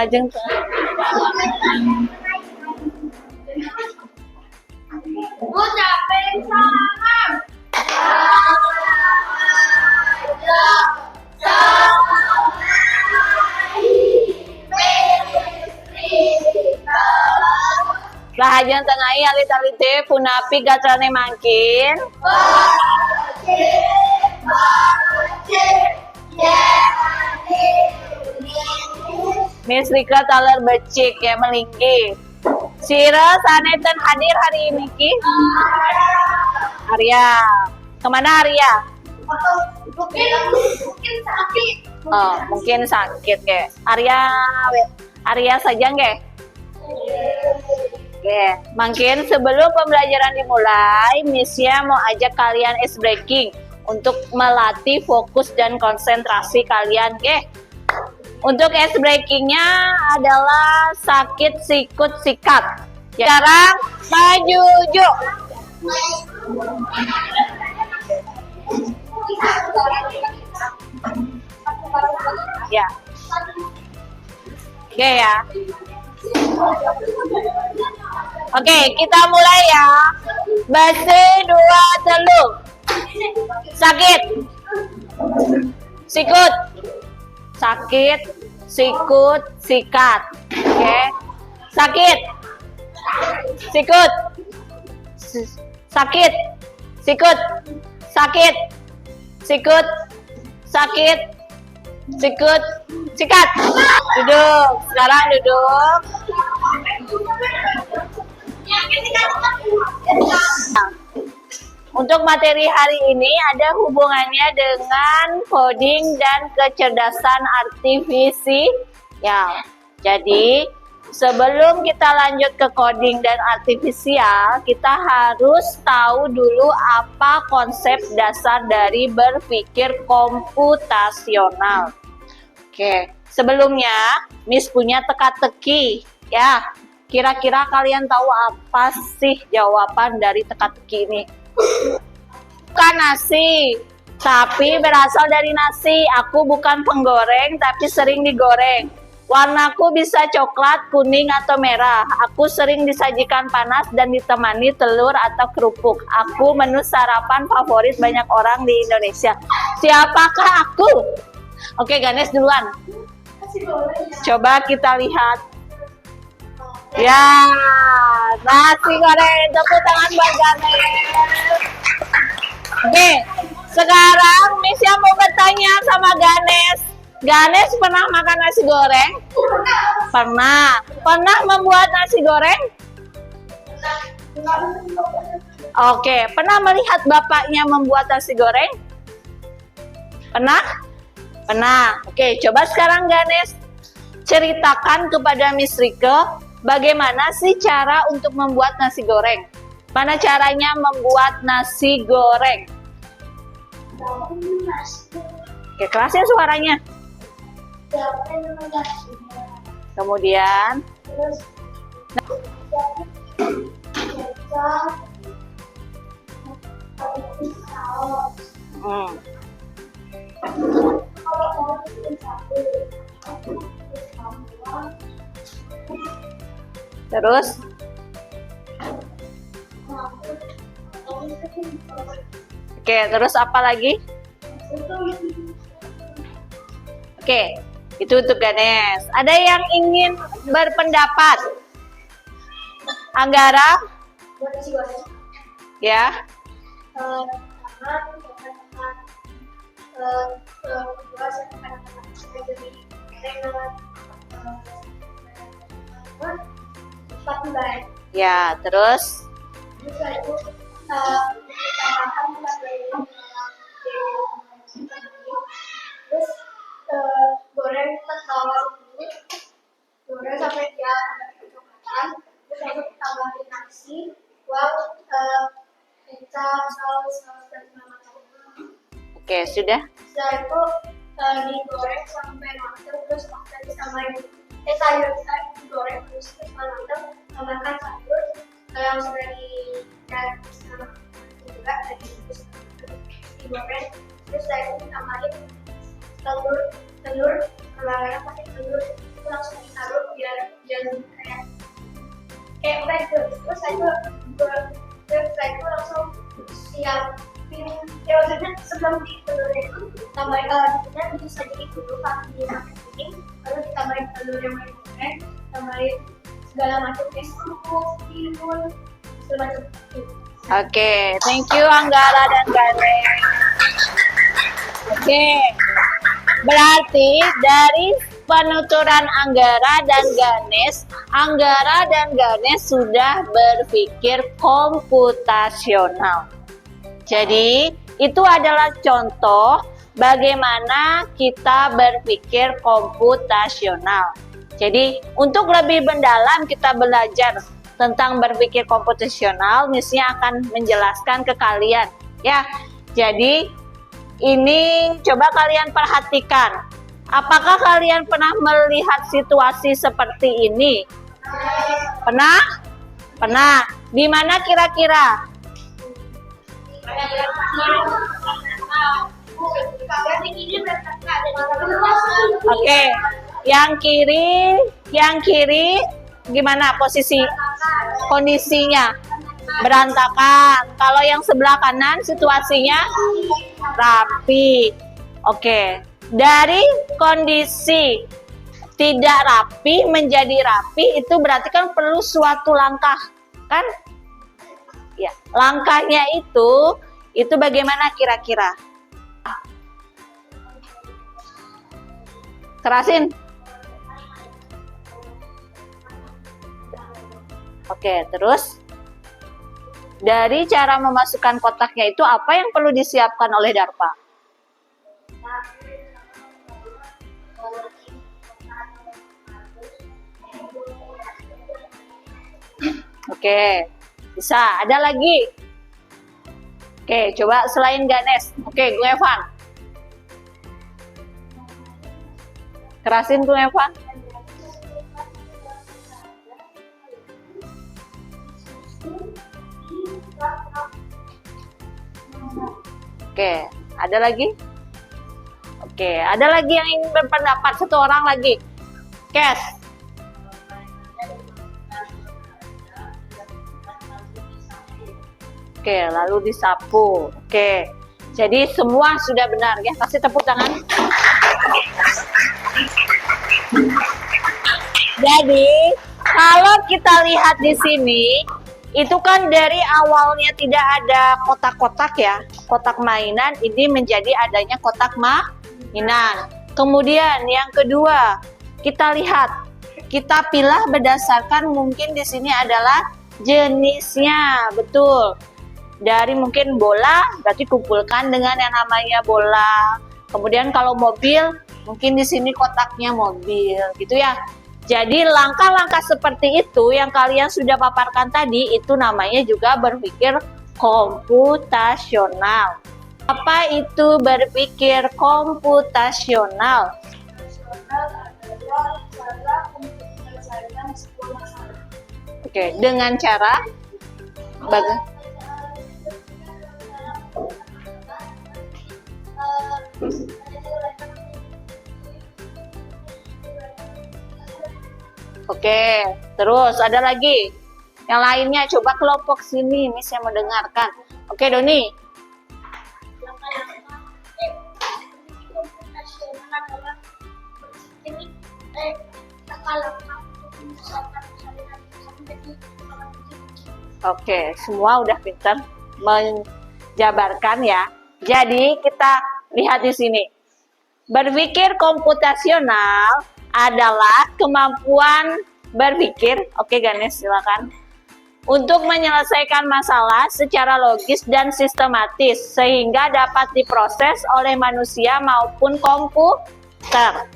Lajeng Ucapin salam. Lahajeng tengahi alit-alit teh punapi gatrane mangkin. Miss Rika taler becik ya melingki. Sira saneten hadir hari ini ki. Arya. Kemana Arya? Mungkin sakit. Oh, mungkin sakit ke. Arya saja nggak? Oke, mungkin sebelum pembelajaran dimulai, Missnya mau ajak kalian ice breaking untuk melatih fokus dan konsentrasi kalian, oke? Untuk ice breakingnya adalah sakit sikut sikat. Sekarang maju juk. Ya. Oke ya. Oke, kita mulai ya. Base 2 telu. Sakit. Sikut. Sakit, sikut, sikat. Oke. Sakit. Sikut. Sakit. Sikut. Sakit. Sikut. Sakit. Sikut. Sikat. Duduk. Sekarang duduk. Untuk materi hari ini ada hubungannya dengan coding dan kecerdasan artifisial. Jadi, sebelum kita lanjut ke coding dan artifisial, kita harus tahu dulu apa konsep dasar dari berpikir komputasional. Oke, sebelumnya Miss punya teka-teki ya. Kira-kira kalian tahu apa sih jawaban dari teka-teki ini? Bukan nasi, tapi berasal dari nasi. Aku bukan penggoreng, tapi sering digoreng. Warnaku bisa coklat, kuning, atau merah. Aku sering disajikan panas dan ditemani telur atau kerupuk. Aku menu sarapan favorit banyak orang di Indonesia. Siapakah aku? Oke, Ganes duluan. Coba kita lihat. Ya, nasi goreng. Tepuk tangan buat Ganes. Oke, sekarang Misya mau bertanya sama Ganes. Ganes pernah makan nasi goreng? Pernah. Pernah membuat nasi goreng? Oke, pernah melihat bapaknya membuat nasi goreng? Pernah? Pernah. Oke, coba sekarang Ganes ceritakan kepada Miss Rike bagaimana sih cara untuk membuat nasi goreng? Mana caranya membuat nasi goreng? Oke, kerasin suaranya. Kemudian terus oke, terus apa lagi? Oke, itu untuk Ganes. Ada yang ingin berpendapat? Anggara? Ya. Ya, terus? Goreng telur dulu, goreng sampai dia ada kecoklatan, terus lalu tambahin nasi, kecap, saus dan segala macam. Oke, sudah. Setelah itu digoreng sampai matang, terus ditambahin sayur kita digoreng terus matang, tambahkan sayur yang sudah juga tadi digoreng, terus setelah itu ditambahin telur, kemarin pakai telur itu langsung ditaruh biar kayak mereka. Terus saya itu langsung siapin, ya maksudnya sebelum ditudurin itu tambahin telurnya bisa jadi dulu kaki sampai kuning, lalu ditambahin telur yang main goreng, tambahin segala macam kerupuk, timun, segala macam. Oke, thank you Anggara dan Ganes. Oke, berarti dari penuturan Anggara dan Ganes sudah berpikir komputasional. Jadi, itu adalah contoh bagaimana kita berpikir komputasional. Jadi, untuk lebih mendalam kita belajar tentang berpikir komputasional, misinya akan menjelaskan ke kalian. Ya, jadi ini coba kalian perhatikan. Apakah kalian pernah melihat situasi seperti ini? Pernah? Pernah. Di mana kira-kira? Oke. Yang kiri gimana posisi kondisinya? Berantakan. Kalau yang sebelah kanan situasinya rapi. Oke. Dari kondisi tidak rapi menjadi rapi itu berarti kan perlu suatu langkah, kan? Ya, langkahnya itu bagaimana kira-kira? Kerasin. Oke, terus dari cara memasukkan kotaknya itu apa yang perlu disiapkan oleh Darpa? Oke, bisa. Ada lagi? Oke, coba selain Ganes. Oke, gue Evan. Kerasin gue Evan. Oke, ada lagi? Oke, ada lagi yang ingin berpendapat? Satu orang lagi. Kes. Oke, lalu disapu. Oke, jadi semua sudah benar ya. Kasih tepuk tangan. Jadi, kalau kita lihat di sini, itu kan dari awalnya tidak ada kotak-kotak ya, kotak mainan, ini menjadi adanya kotak mainan. Kemudian yang kedua, kita lihat, kita pilih berdasarkan mungkin di sini adalah jenisnya, betul. Dari mungkin bola, berarti kumpulkan dengan yang namanya bola. Kemudian kalau mobil, mungkin di sini kotaknya mobil, gitu ya. Jadi langkah-langkah seperti itu yang kalian sudah paparkan tadi, itu namanya juga berpikir komputasional. Apa itu berpikir komputasional? Oke, dengan cara bagaimana? Oke, terus ada lagi yang lainnya, coba kelompok sini, Miss yang mendengarkan. Oke, Doni. Oke, semua udah pintar menjabarkan ya. Jadi kita lihat di sini. Berpikir komputasional adalah kemampuan berpikir, oke Ganes silakan, untuk menyelesaikan masalah secara logis dan sistematis sehingga dapat diproses oleh manusia maupun komputer.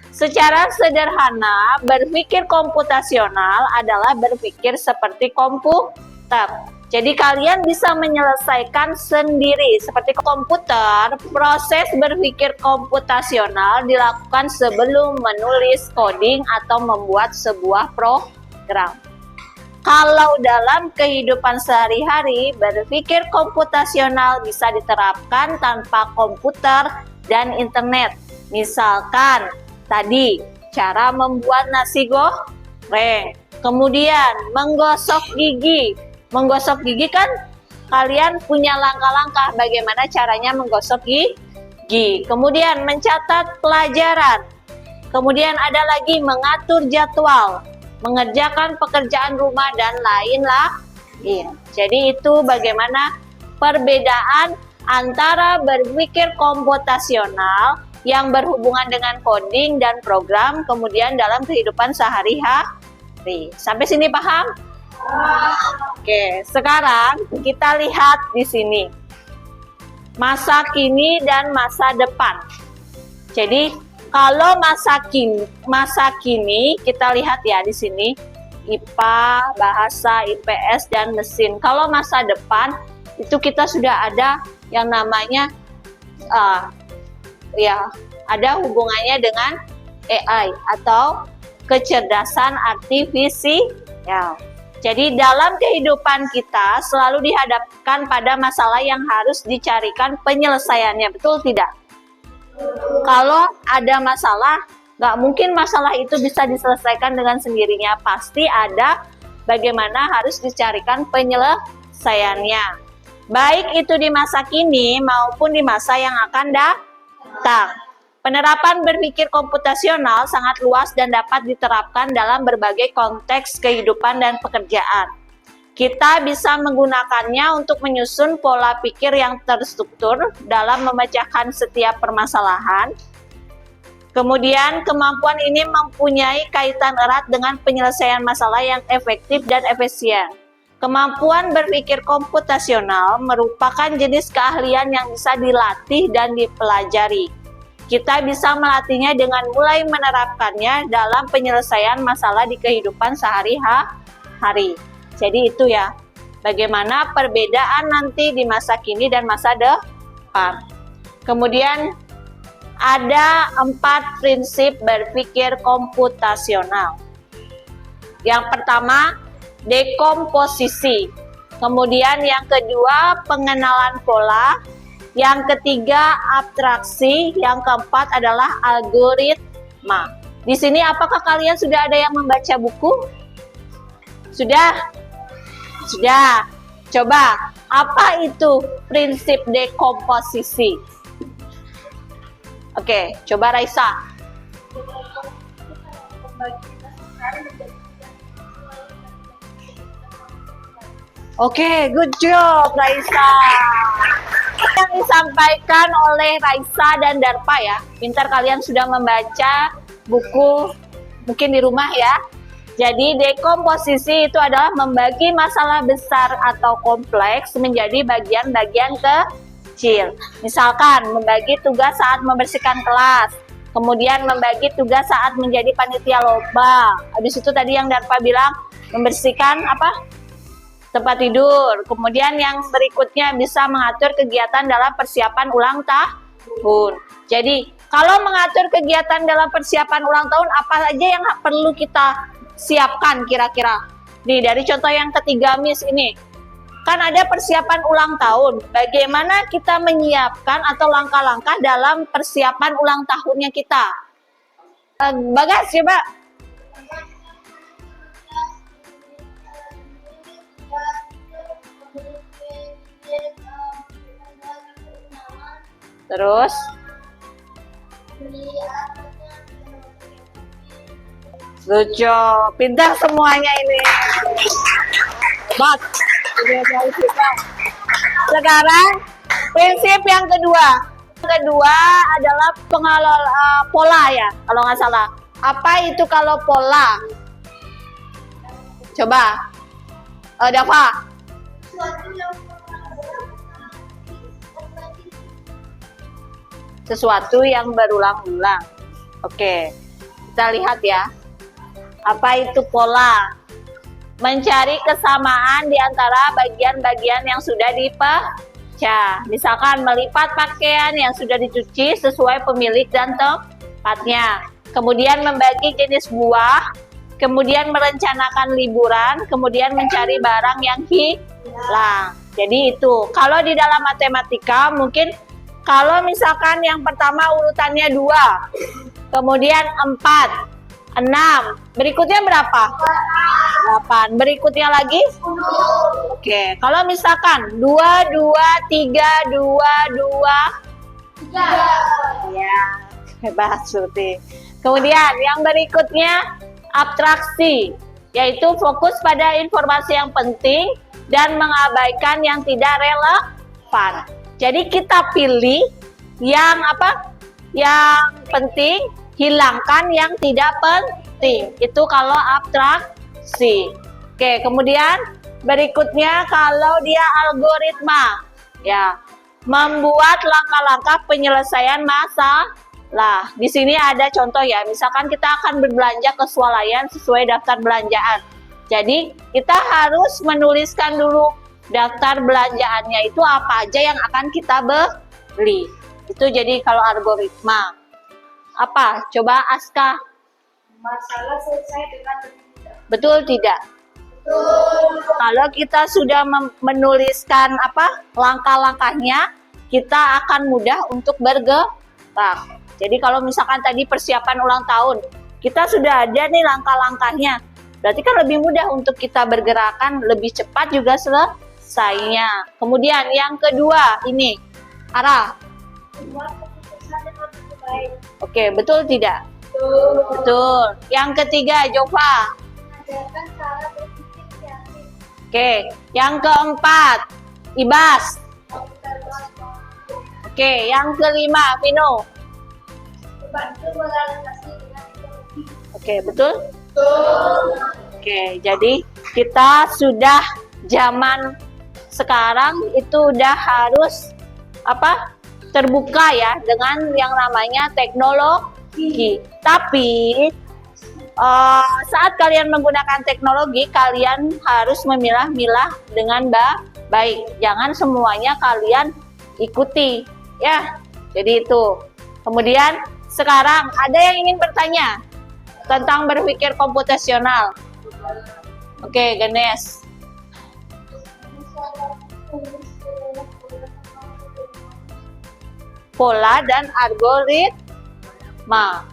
Secara sederhana, berpikir komputasional adalah berpikir seperti komputer. Jadi kalian bisa menyelesaikan sendiri seperti komputer. Proses berpikir komputasional dilakukan sebelum menulis coding atau membuat sebuah program. Kalau dalam kehidupan sehari-hari, berpikir komputasional bisa diterapkan tanpa komputer dan internet. Misalkan tadi cara membuat nasi goreng. Kemudian menggosok gigi. Menggosok gigi kan kalian punya langkah-langkah bagaimana caranya menggosok gigi. Kemudian mencatat pelajaran. Kemudian ada lagi mengatur jadwal, mengerjakan pekerjaan rumah dan lain-lain. Jadi itu bagaimana perbedaan antara berpikir komputasional yang berhubungan dengan coding dan program, kemudian dalam kehidupan sehari-hari. Sampai sini paham? Oke, sekarang kita lihat di sini. Masa kini dan masa depan. Jadi kalau masa kini kita lihat ya di sini IPA, bahasa, IPS dan mesin. Kalau masa depan itu kita sudah ada yang namanya ada hubungannya dengan AI atau kecerdasan artifisial. Jadi dalam kehidupan kita selalu dihadapkan pada masalah yang harus dicarikan penyelesaiannya, betul tidak? Kalau ada masalah, nggak mungkin masalah itu bisa diselesaikan dengan sendirinya. Pasti ada bagaimana harus dicarikan penyelesaiannya. Baik itu di masa kini maupun di masa yang akan datang. Penerapan berpikir komputasional sangat luas dan dapat diterapkan dalam berbagai konteks kehidupan dan pekerjaan. Kita bisa menggunakannya untuk menyusun pola pikir yang terstruktur dalam memecahkan setiap permasalahan. Kemudian, kemampuan ini mempunyai kaitan erat dengan penyelesaian masalah yang efektif dan efisien. Kemampuan berpikir komputasional merupakan jenis keahlian yang bisa dilatih dan dipelajari. Kita bisa melatihnya dengan mulai menerapkannya dalam penyelesaian masalah di kehidupan sehari-hari. Jadi itu ya, bagaimana perbedaan nanti di masa kini dan masa depan. Kemudian ada 4 prinsip berpikir komputasional. Yang pertama, dekomposisi. Kemudian yang kedua, pengenalan pola. Yang ketiga, abstraksi. Yang keempat adalah algoritma. Di sini apakah kalian sudah ada yang membaca buku? Sudah? Sudah. Coba, apa itu prinsip dekomposisi? Oke, coba Raisa. Oke, good job Raisa. Yang disampaikan oleh Raisa dan Darpa ya. Pintar kalian sudah membaca buku mungkin di rumah ya. Jadi dekomposisi itu adalah membagi masalah besar atau kompleks menjadi bagian-bagian kecil. Misalkan membagi tugas saat membersihkan kelas, kemudian membagi tugas saat menjadi panitia lomba. Habis itu tadi yang Darpa bilang membersihkan apa? Tempat tidur. Kemudian yang berikutnya bisa mengatur kegiatan dalam persiapan ulang tahun. Jadi kalau mengatur kegiatan dalam persiapan ulang tahun, apa saja yang perlu kita siapkan kira-kira? Nih dari contoh yang ketiga Miss ini, kan ada persiapan ulang tahun. Bagaimana kita menyiapkan atau langkah-langkah dalam persiapan ulang tahunnya kita? Bagas coba. Terus lucu, pintar semuanya ini. Sekarang prinsip yang kedua. Yang kedua adalah pengelola pola ya, kalau nggak salah. Apa itu kalau pola? Coba, Dava. Sesuatu yang berulang-ulang. Oke, kita lihat ya. Apa itu pola? Mencari kesamaan di antara bagian-bagian yang sudah dipecah. Misalkan melipat pakaian yang sudah dicuci sesuai pemilik dan tempatnya. Kemudian membagi jenis buah. Kemudian merencanakan liburan. Kemudian mencari barang yang hilang. Jadi itu. Kalau di dalam matematika mungkin kalau misalkan yang pertama urutannya 2, kemudian 4, 6. Berikutnya berapa? 8. Berikutnya lagi? Oke, kalau misalkan 2, 2, 3, 2, 2. Ya, hebat Surti. Kemudian yang berikutnya abstraksi, yaitu fokus pada informasi yang penting dan mengabaikan yang tidak relevan. Jadi kita pilih yang apa? Yang penting, hilangkan yang tidak penting. Itu kalau abstraksi. Oke, kemudian berikutnya kalau dia algoritma, ya, membuat langkah-langkah penyelesaian masalah. Di sini ada contoh ya, misalkan kita akan berbelanja ke swalayan sesuai daftar belanjaan. Jadi kita harus menuliskan dulu daftar belanjaannya itu apa aja yang akan kita beli. Itu jadi kalau algoritma. Apa? Coba Aska. Masalah selesai dengan lebih mudah. Betul tidak? Kalau kita sudah menuliskan apa langkah-langkahnya, kita akan mudah untuk bergerak. Jadi kalau misalkan tadi persiapan ulang tahun, kita sudah ada nih langkah-langkahnya. Berarti kan lebih mudah untuk kita bergerakan, lebih cepat juga selesainya. Kemudian yang kedua ini, Ara. Membuat keputusan dengan lebih baik. Oke, betul tidak? Betul. Yang ketiga, Jova. Mengajarkan cara berpikir kreatif. Oke, yang keempat, Ibas. Oke, yang kelima, Vino. Membantu berorganisasi dengan teknologi. Oke, betul? Oke, jadi kita sudah zaman sekarang itu udah harus apa? Terbuka ya dengan yang namanya teknologi. Tapi saat kalian menggunakan teknologi, kalian harus memilah-milah dengan baik. Jangan semuanya kalian ikuti, ya. Jadi itu. Kemudian sekarang ada yang ingin bertanya tentang berpikir komputasional. Oke, Ganesh. Pola dan algoritma.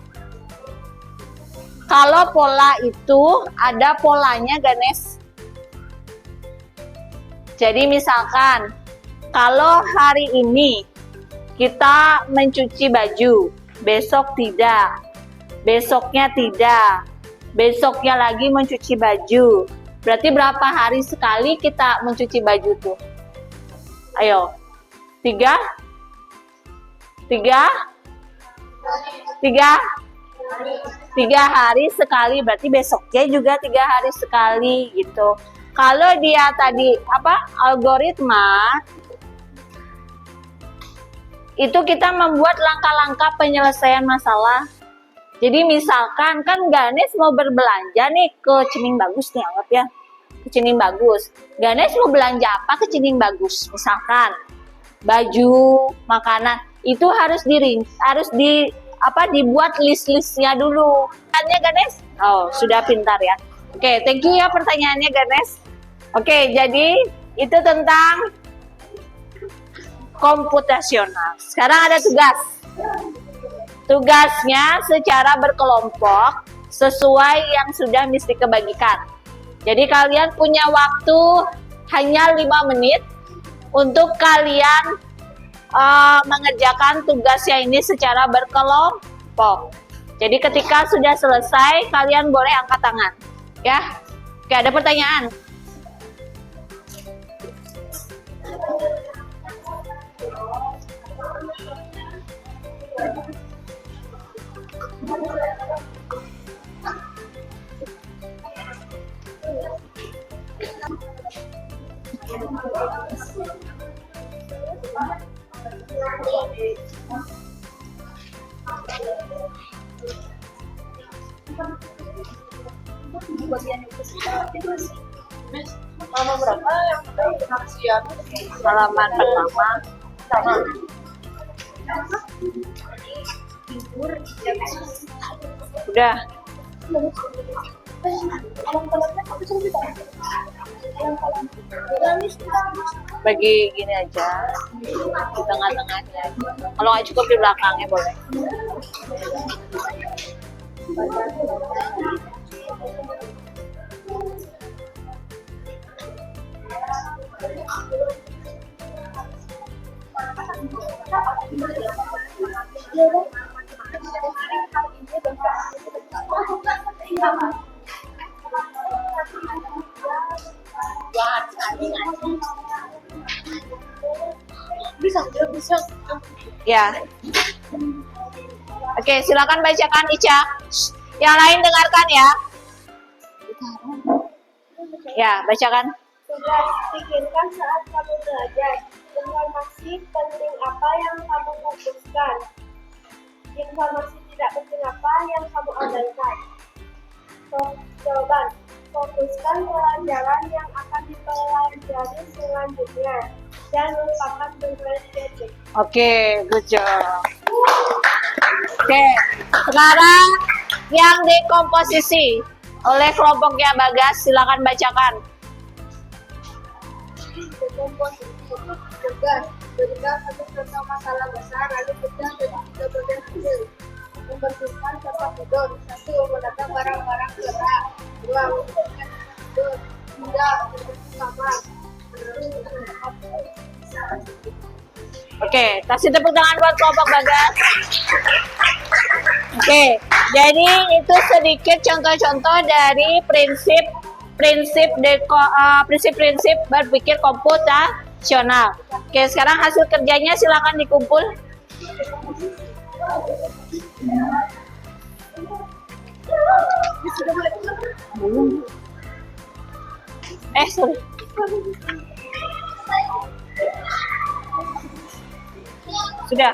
Kalau pola itu ada polanya, Ganesh. Jadi misalkan kalau hari ini kita mencuci baju, besok tidak, besoknya tidak, besoknya lagi mencuci baju. Berarti berapa hari sekali kita mencuci baju tuh? Ayo, 3 hari sekali, berarti besoknya juga 3 hari sekali gitu. Kalau dia tadi apa algoritma, itu kita membuat langkah-langkah penyelesaian masalah. Jadi misalkan kan Ganesh mau berbelanja nih ke Cening Bagus nih, anggap ya, ke Cening Bagus. Ganesh mau belanja apa ke Cening Bagus? Misalkan baju, makanan, itu harus dibuat list-listnya dulu. Tanya Ganesh? Oh, sudah pintar ya. Oke, thank you ya pertanyaannya Ganesh. Oke, jadi itu tentang komputasional. Sekarang ada tugas. Tugasnya secara berkelompok sesuai yang sudah mesti kebagikan. Jadi kalian punya waktu hanya 5 menit untuk kalian mengerjakan tugasnya ini secara berkelompok. Jadi ketika sudah selesai, kalian boleh angkat tangan. Ya, oke, ada pertanyaan? Halaman berapa yang pengaksian? Halaman pertama. Udah. Bagi gini aja, di tengah-tengahnya. Kalau nggak cukup di belakangnya boleh. Bisa. Ya. Oke, silakan bacakan Ica. Yang lain dengarkan ya. Ya, bacakan. Tugas pikirkan saat kamu belajar. Informasi penting apa yang kamu fokuskan? Informasi tidak penting apa yang kamu abaikan? Jawaban. Fokuskan pelajaran yang akan dipelajari selanjutnya dan lupakan berbagai gadget. Oke, good job. Oke, sekarang yang dekomposisi oleh kelompoknya Bagas, silakan bacakan. Dekomposisi tugas berikan satu contoh masalah besar lalu pecah jadi 3 bagian kecil. Membersihkan tempat tidur. 1. Menata barang-barang berat. 2. Membersihkan tidur. 3. Membersihkan kamar. Oke, kasih tepuk tangan buat kelompok Bagas. Oke, jadi itu sedikit contoh-contoh dari prinsip berpikir komputasional. Oke, sekarang hasil kerjanya silakan dikumpul. Sorry. Sudah.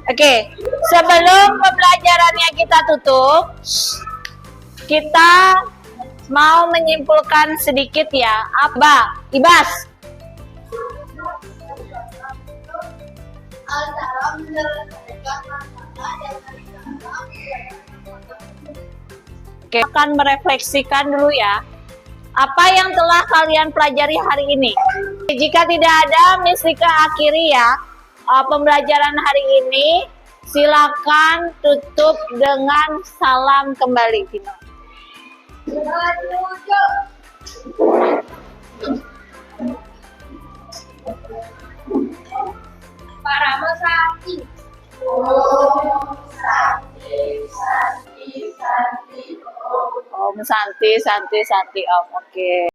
Oke, sebelum pembelajarannya kita tutup, kita mau menyimpulkan sedikit ya. Apa? Ibas. Oke, akan merefleksikan dulu ya. Apa yang telah kalian pelajari hari ini? Jika tidak ada, Miss Rika akhiri ya pembelajaran hari ini. Silakan tutup dengan salam kembali. Para Sakti. Om Santi, Santi, Santi, Om. Oke.